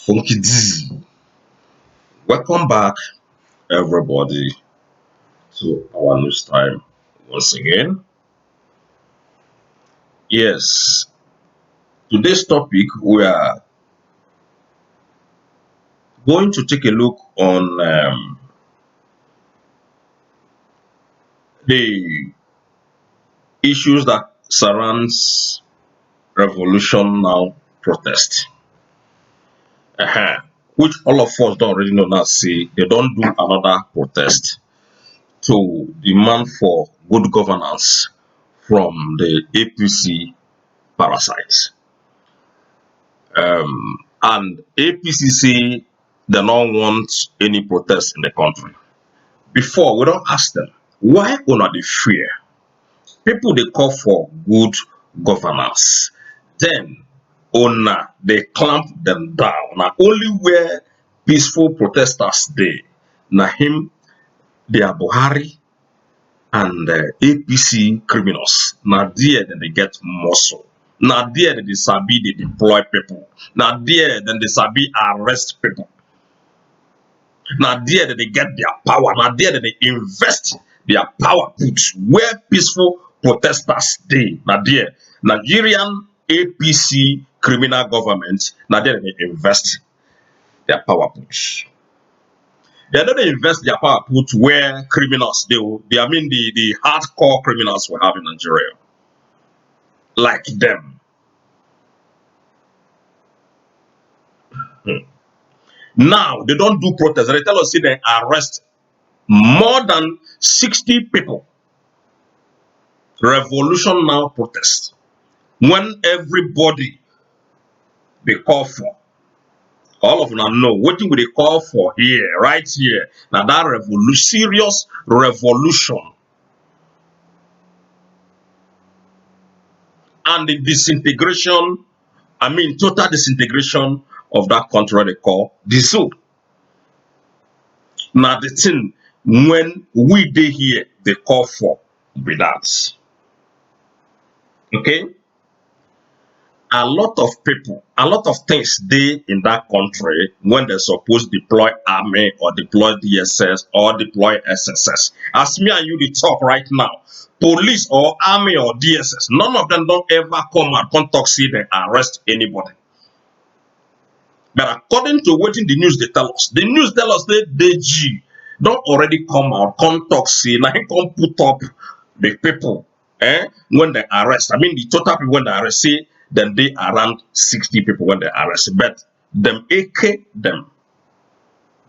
Funky D. Welcome back, everybody, to our news time once again. Yes, today's topic we are going to take a look on the issues that surrounds Revolution Now protest, which all of us don't already know now. See, they don't do another protest to demand for good governance from the APC parasites. And APC say they don't want any protest in the country. Before, we don't ask them, why una dey fear? People they call for good governance. Then una they clamp them down. Now only where peaceful protesters dey, na him they are BUHARI and APC criminals. Now there then they get muscle. Now there they sabi they deploy people. Now there then they sabi arrest people. Now there that they get their power. Now there that they invest their power put where peaceful protesters stay. Now there Nigerian APC criminal government. Now there they invest their power put. They don't invest their power put where criminals they I mean the hardcore criminals we have in Nigeria. Like them. Now they don't do protests. They tell us say they arrest more than 60 people. Revolution Now protest. When everybody they call for, all of them know what we they call for here, right here. Now that serious revolution and the disintegration, I mean total disintegration of that country they call the zoo. Now the thing when we dey here they call for be that. Okay? A lot of people, a lot of things dey in that country when they suppose deploy army or deploy DSS or deploy SSS. As me and you dey talk right now, police or army or DSS, none of them don't ever come and come talk say they arrest anybody. But according to what the news they tell us, the news tell us that DG don't already come out, come talk say, now he come put up the people when they arrest. I mean the total people when they arrest say then they around 60 people when they arrest. But them AK them,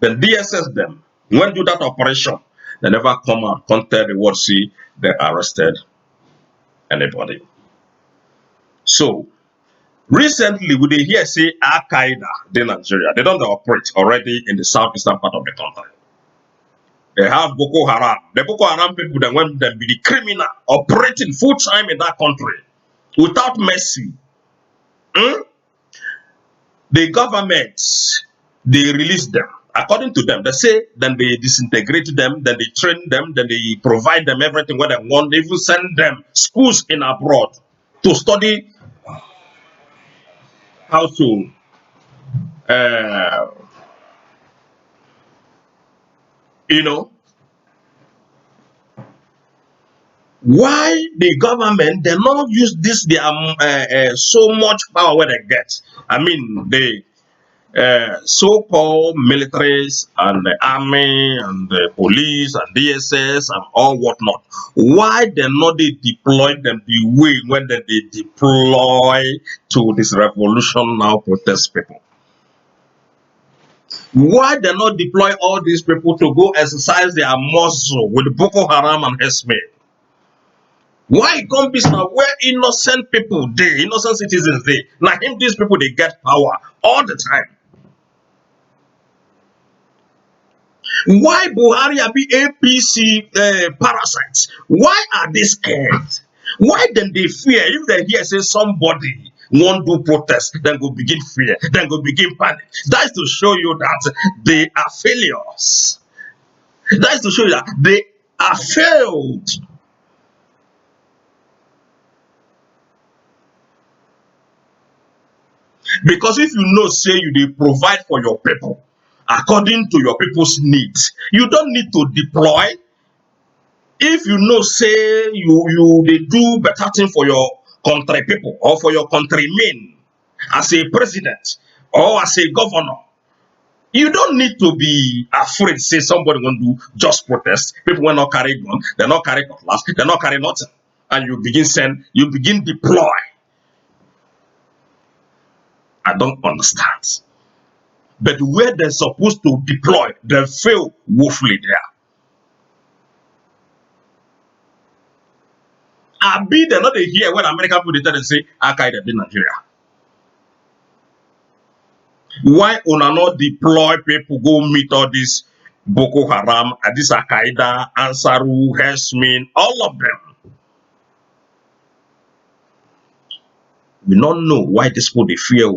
then DSS them, when do that operation, they never come out, come tell the world see they arrested anybody. So recently we dey hear say Al Qaeda in Nigeria, they don't operate already in the southeastern part of the country. They have Boko Haram. The Boko Haram people then when they be the criminal operating full time in that country without mercy. The government they release them. According to them, they say then they disintegrate them, then they train them, then they provide them everything what they want. They even send them schools in abroad to study how to uh, you know, why the government they not use this their so much power where they get. I mean the so-called militaries and the army and the police and DSS and all whatnot. Why they not they deploy them the way when they deploy to this revolution now protest people? Why they not deploy all these people to go exercise their muscle with Boko Haram and Hesme? Why it come be now where innocent people dey, innocent citizens dey? Now him these people they get power all the time. Why Buhari be APC parasites? Why are they scared? Why then they fear if they hear say somebody won't do protest, then go begin fear, then go begin panic? That is to show you that they are failures. That is to show you that they are failed. Because if you know, say you dey provide for your people according to your people's needs, you don't need to deploy. If you know, say you dey do better thing for your country people or for your countrymen as a president or as a governor, you don't need to be afraid, say somebody won't do just protest. People will not carry gun, they not carry cutlass, they not carry nothing. And you begin deploy. I don't understand. But where they're supposed to deploy, they fail woefully there. I be they not hear when American people they tell them say Al-Qaeda in Nigeria. Why una not deploy people go meet all these Boko Haram, and this Al-Qaeda, Ansaru, Hezmin, all of them? We don't know why this people they fear.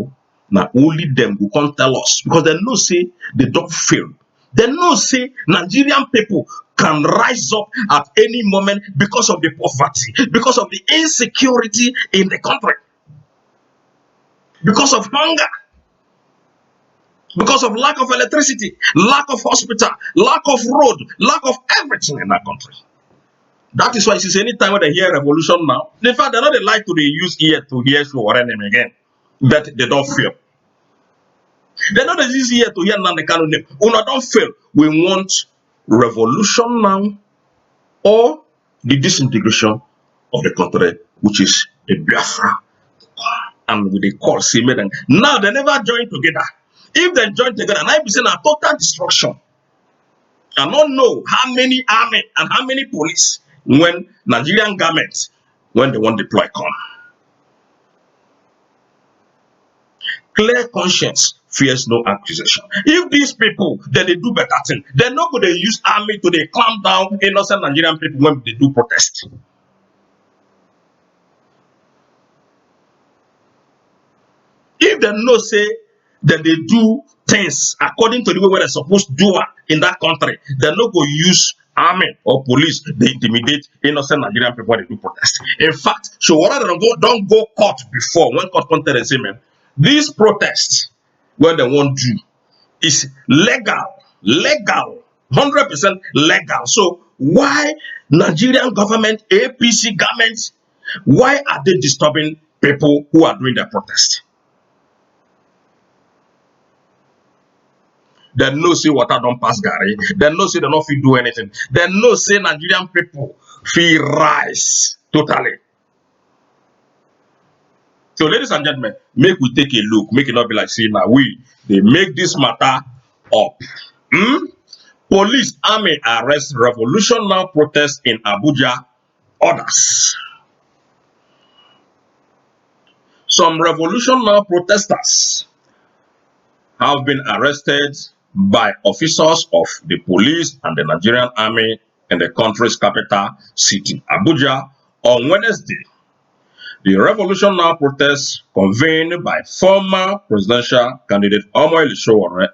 Now only them who can't tell us, because they know say they don't fail. They know say Nigerian people can rise up at any moment because of the poverty, because of the insecurity in the country, because of hunger, because of lack of electricity, lack of hospital, lack of road, lack of everything in that country. That is why she say anytime when they hear revolution now, in fact, they're not they like to they use ear to hear Sowore name again, but they don't fear. They know that this year to hear Nnamdi Kanu name. Una don't fail. We want revolution now or the disintegration of the country, which is the Biafra. And with the call, see me then. Now they never join together. If they join together, and I be saying a total destruction. I don't know how many army and how many police when Nigerian government when they want deploy come. Clear conscience fears no accusation. If these people then they do better thing, they're not going to use army to they clamp down innocent Nigerian people when they do protest. If they know say that they do things according to the way they're supposed to do it in that country, they're not going to use army or police they intimidate innocent Nigerian people when they do protest. In fact, so what don't go court before when court content and say, man, these protests when they want to is legal, 100% legal. So why Nigerian government, APC government, why are they disturbing people who are doing their protest? They know say water don't pass Gary. They know say they not fit do anything. They know say Nigerian people feel rise totally. So, ladies and gentlemen, make we take a look. Make it not be like see now they make this matter up. Police army arrest Revolutionow protest in Abuja. Others. Some Revolutionow protesters have been arrested by officers of the police and the Nigerian army in the country's capital city, Abuja, on Wednesday. The Revolutionow protest convened by former presidential candidate Sowore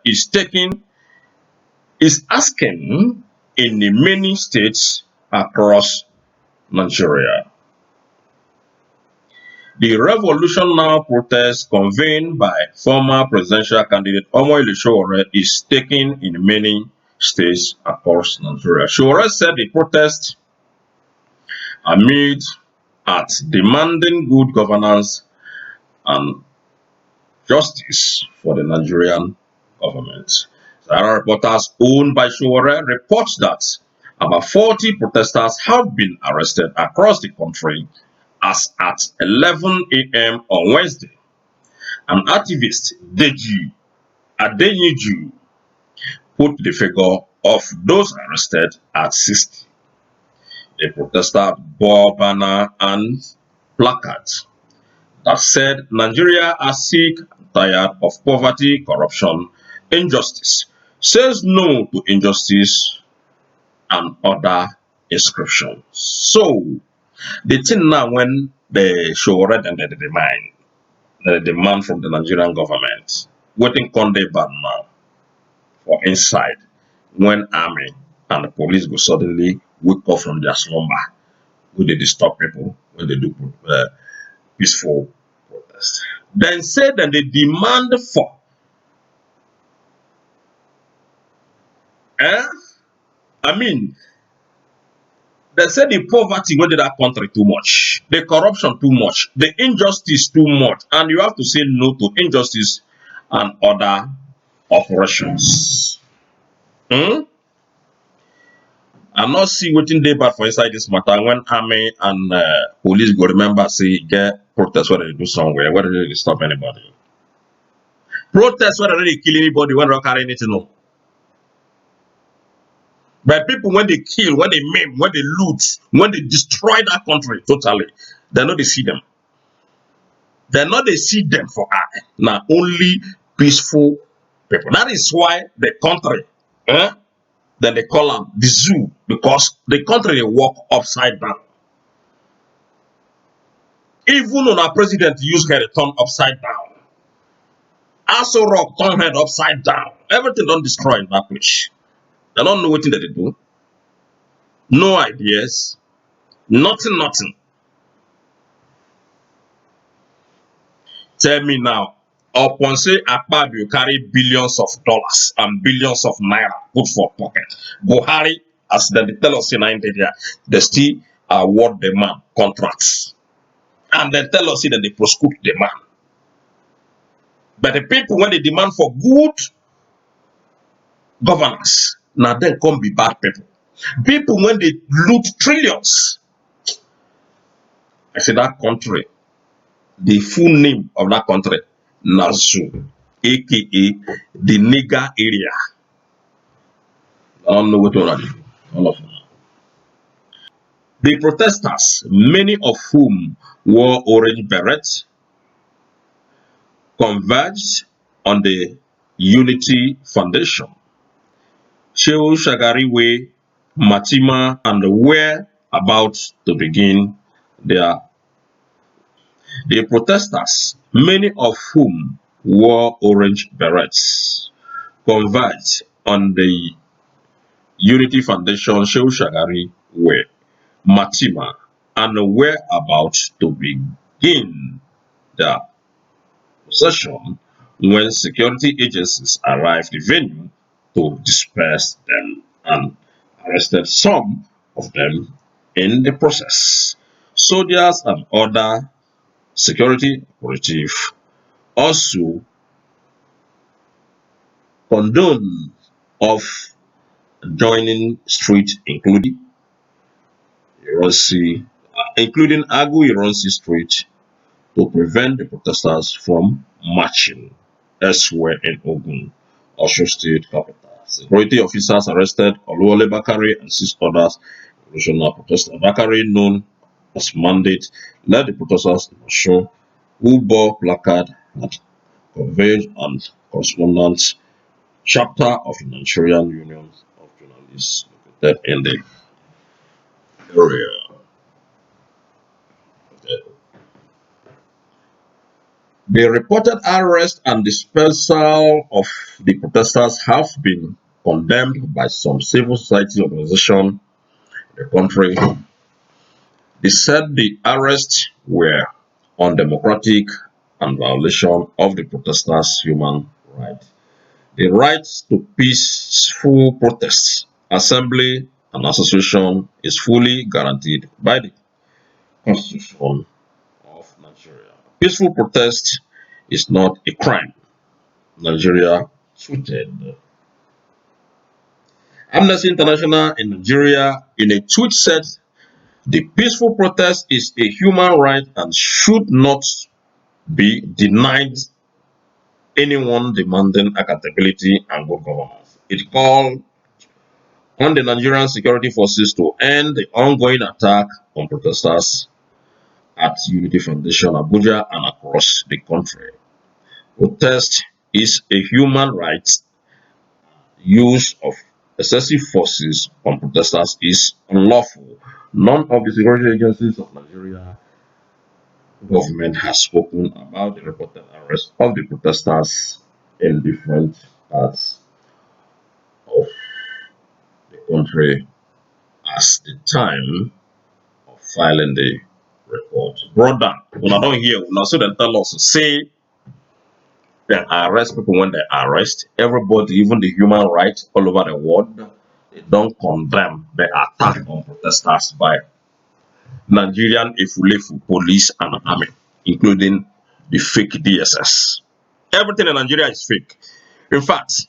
is asking in the many states across Nigeria. The Revolutionow protest convened by former presidential candidate Sowore is taken in many states across Nigeria. Sowore said the protest amid at demanding good governance and justice for the Nigerian government. Sahara reporters owned by Sowore reports that about 40 protesters have been arrested across the country as at 11 a.m. on Wednesday. An activist, Deji Adeyeju, put the figure of those arrested at 60. The protesters bore banner and placards that said Nigeria are sick and tired of poverty, corruption, injustice, says no to injustice, and other inscriptions. So the thing now when the Sowore and the demand from the Nigerian government, waiting Conde ban now for inside when army and the police go suddenly wake up from their slumber, when they disturb people, when they do peaceful protest. Then say that they demand for eh? I mean, they say the poverty within that country too much, the corruption too much, the injustice too much, and you have to say no to injustice and other operations. Hmm? I'm not see wetin dey bad for inside this matter when army and police go remember say get protest where they do somewhere where they stop anybody. Protest where they kill anybody when they don't carry anything no. But people when they kill, when they maim, when they loot, when they destroy that country totally, they know they see them. They know they see them for eye. Now only peaceful people. That is why the country, then they call them the zoo because the country they walk upside down. Even on our president use head turn upside down. Also rock turn head upside down. Everything don't destroy in that place. They don't know what thing that they do. No ideas. Nothing, nothing. Tell me now, upon say Akpabio carry billions of dollars and billions of naira put for pocket. Buhari, as they tell us in Nigeria, they still award the man contracts. And they tell us that they prosecute the man. But the people, when they demand for good governance, now then come be bad people. People, when they loot trillions, I say that country, the full name of that country, Nazu, aka the nigger area. I don't know what already. All of them. The protesters, many of whom wore orange berets, converged on the Unity Foundation, Shehu Shagari Way, Matima, and were about to begin their. The protesters, many of whom wore orange berets, converged on the Unity Foundation, Shehu Shagari Way, Matima, and were about to begin their session when security agencies arrived the venue to disperse them and arrested some of them in the process. Soldiers and other security operatives also condoned of joining street including Agu Ironsi Street to prevent the protesters from marching elsewhere in Ogun, Osun State capital. Security officers arrested Oluwole Bakari and 6 others. Revolutionow protester Bakari, known as Mandate, led the protesters in Osun, who bore placard that conveyed and correspondence chapter of the Nigerian Union of Journalists located in the area. The reported arrest and dispersal of the protesters have been condemned by some civil society organizations in the country. They said the arrests were undemocratic and violation of the protesters' human rights. The right to peaceful protest, assembly, and association is fully guaranteed by the Constitution of Nigeria. Peaceful protest is not a crime. Nigeria tweeted. Amnesty International in Nigeria, in a tweet, said the peaceful protest is a human right and should not be denied anyone demanding accountability and good governance. It called on the Nigerian security forces to end the ongoing attack on protesters at Unity Foundation, Abuja, and across the country. Protest is a human right. Use of excessive forces on protesters is unlawful. None of the security agencies of Nigeria government has spoken about the reported arrest of the protesters in different parts of the country as the time of filing the report. Brother, when I don't hear, now so they tell us say They arrest people when they arrest. Everybody, even the human rights all over the world, they don't condemn the attack on protesters by Nigerian Efulefu police and army, including the fake DSS. Everything in Nigeria is fake. In fact,